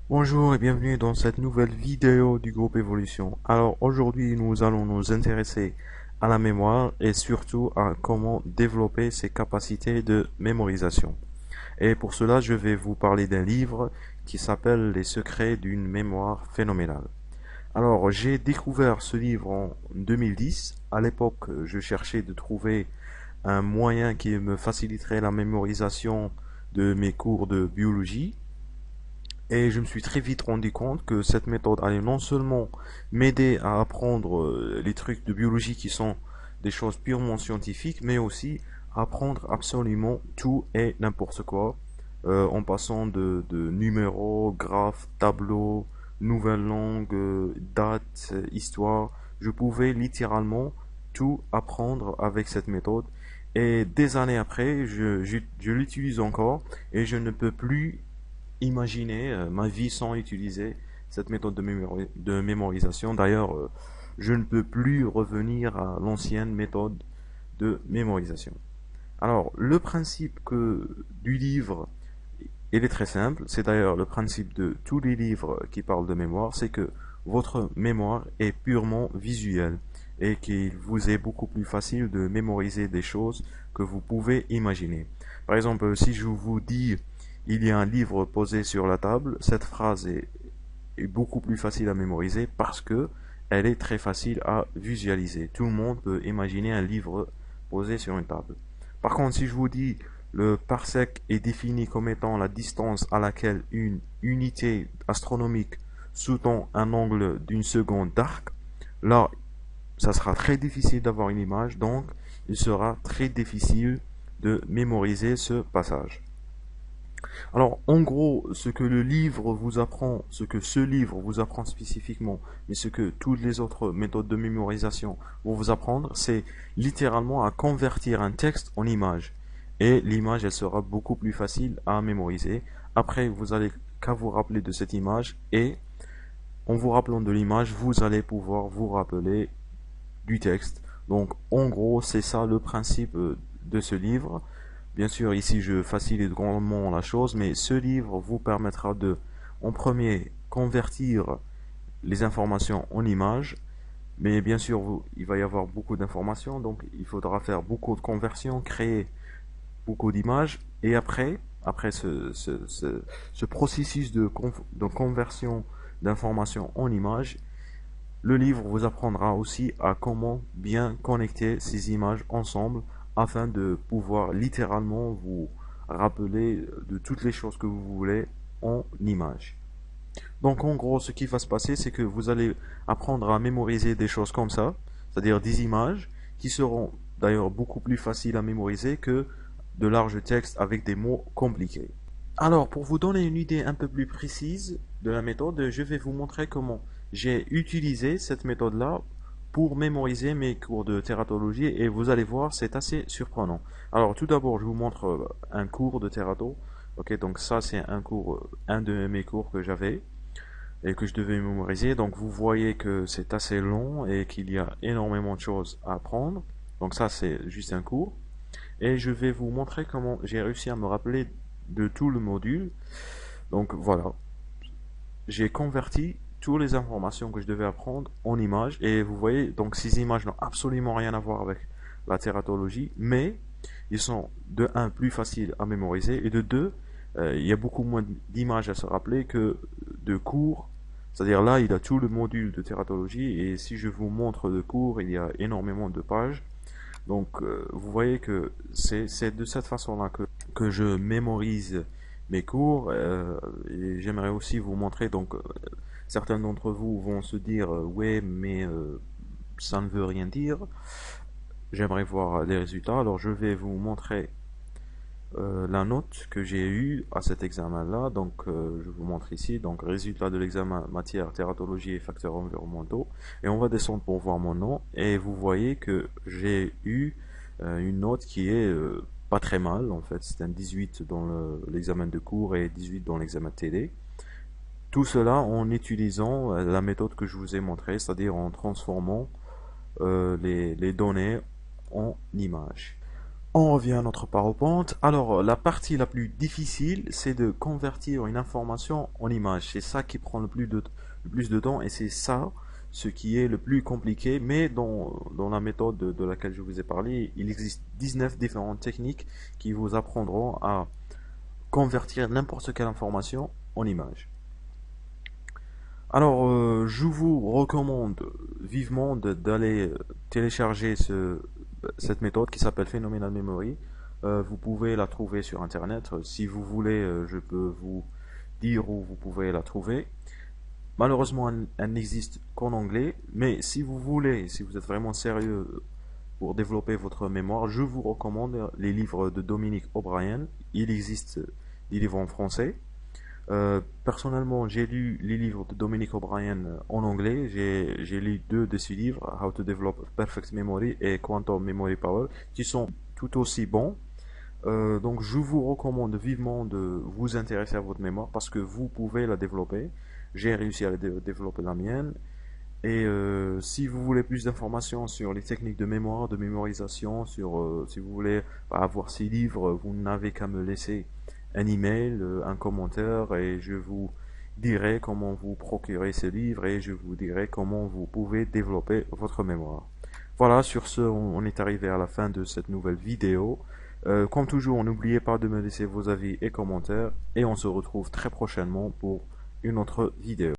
Bonjour et bienvenue dans cette nouvelle vidéo du groupe Évolution. Alors aujourd'hui nous allons nous intéresser à la mémoire et surtout à comment développer ses capacités de mémorisation. Et pour cela je vais vous parler d'un livre qui s'appelle Les secrets d'une mémoire phénoménale. Alors j'ai découvert ce livre en 2010. À l'époque je cherchais de trouver un moyen qui me faciliterait la mémorisation de mes cours de biologie. Et je me suis très vite rendu compte que cette méthode allait non seulement m'aider à apprendre les trucs de biologie qui sont des choses purement scientifiques, mais aussi apprendre absolument tout et n'importe quoi, en passant de numéros, graphes, tableaux, nouvelles langues, dates, histoire. Je pouvais littéralement tout apprendre avec cette méthode. Et des années après, je l'utilise encore et je ne peux plus imaginer ma vie sans utiliser cette méthode de mémorisation. D'ailleurs, je ne peux plus revenir à l'ancienne méthode de mémorisation. Alors, le principe du livre, il est très simple. C'est d'ailleurs le principe de tous les livres qui parlent de mémoire, c'est que votre mémoire est purement visuelle et qu'il vous est beaucoup plus facile de mémoriser des choses que vous pouvez imaginer. Par exemple, si je vous dis il y a un livre posé sur la table, cette phrase est beaucoup plus facile à mémoriser parce que elle est très facile à visualiser. Tout le monde peut imaginer un livre posé sur une table. Par contre, si je vous dis le parsec est défini comme étant la distance à laquelle une unité astronomique sous-tend un angle d'une seconde d'arc, là, ça sera très difficile d'avoir une image, donc il sera très difficile de mémoriser ce passage. Alors, en gros, ce que le livre vous apprend, ce que ce livre vous apprend spécifiquement, mais ce que toutes les autres méthodes de mémorisation vont vous apprendre, c'est littéralement à convertir un texte en image. Et l'image, elle sera beaucoup plus facile à mémoriser. Après, vous allez qu'à vous rappeler de cette image et en vous rappelant de l'image, vous allez pouvoir vous rappeler du texte. Donc, en gros, c'est ça le principe de ce livre. Bien sûr, ici je facilite grandement la chose, mais ce livre vous permettra de, en premier, convertir les informations en images. Mais bien sûr, il va y avoir beaucoup d'informations, donc il faudra faire beaucoup de conversions, créer beaucoup d'images. Et après ce processus de conversion d'informations en images, le livre vous apprendra aussi à comment bien connecter ces images ensemble afin de pouvoir littéralement vous rappeler de toutes les choses que vous voulez en images. Donc en gros, ce qui va se passer, c'est que vous allez apprendre à mémoriser des choses comme ça, c'est-à-dire des images qui seront d'ailleurs beaucoup plus faciles à mémoriser que de larges textes avec des mots compliqués. Alors, pour vous donner une idée un peu plus précise de la méthode, je vais vous montrer comment j'ai utilisé cette méthode-là pour mémoriser mes cours de tératologie et vous allez voir, c'est assez surprenant. Alors, tout d'abord, je vous montre un cours de térato. Ok, donc ça, c'est un cours, un de mes cours que j'avais et que je devais mémoriser. Donc, vous voyez que c'est assez long et qu'il y a énormément de choses à apprendre. Donc, ça, c'est juste un cours. Et je vais vous montrer comment j'ai réussi à me rappeler de tout le module. Donc voilà, j'ai converti toutes les informations que je devais apprendre en images. Et vous voyez, donc ces images n'ont absolument rien à voir avec la tératologie, mais ils sont de un plus faciles à mémoriser et de deux, il y a beaucoup moins d'images à se rappeler que de cours. C'est-à-dire là, il y a tout le module de tératologie et si je vous montre le cours, il y a énormément de pages. Donc, vous voyez que c'est de cette façon-là que je mémorise mes cours. Et j'aimerais aussi vous montrer, donc, certains d'entre vous vont se dire, ouais, mais ça ne veut rien dire. J'aimerais voir les résultats. Alors, je vais vous montrer la note que j'ai eue à cet examen-là. Donc, je vous montre ici. Donc, résultat de l'examen matière, tératologie et facteurs environnementaux. Et on va descendre pour voir mon nom. Et vous voyez que j'ai eu une note qui est pas très mal. En fait, c'est un 18 dans l'examen de cours et 18 dans l'examen de TD. Tout cela en utilisant la méthode que je vous ai montrée, c'est-à-dire en transformant les données en images. On revient à notre PowerPoint. Alors, la partie la plus difficile, c'est de convertir une information en image. C'est ça qui prend le plus de temps et c'est ça ce qui est le plus compliqué. Mais dans la méthode de laquelle je vous ai parlé, il existe 19 différentes techniques qui vous apprendront à convertir n'importe quelle information en image. Alors, je vous recommande vivement d'aller télécharger cette méthode qui s'appelle Phenomenal Memory. Vous pouvez la trouver sur Internet. Si vous voulez, je peux vous dire où vous pouvez la trouver. Malheureusement, elle n'existe qu'en anglais, mais si vous voulez, si vous êtes vraiment sérieux pour développer votre mémoire, je vous recommande les livres de Dominic O'Brien. Il existe des livres en français. Personnellement, j'ai lu les livres de Dominic O'Brien en anglais. J'ai lu deux de ses livres, How to Develop Perfect Memory et Quantum Memory Power, qui sont tout aussi bons. Donc, je vous recommande vivement de vous intéresser à votre mémoire parce que vous pouvez la développer. J'ai réussi à développer la mienne. Et si vous voulez plus d'informations sur les techniques de mémoire, de mémorisation, si vous voulez avoir ces livres, vous n'avez qu'à me laisser un email, un commentaire, et je vous dirai comment vous procurer ce livre et je vous dirai comment vous pouvez développer votre mémoire. Voilà, sur ce, on est arrivé à la fin de cette nouvelle vidéo. Comme toujours, n'oubliez pas de me laisser vos avis et commentaires et on se retrouve très prochainement pour une autre vidéo.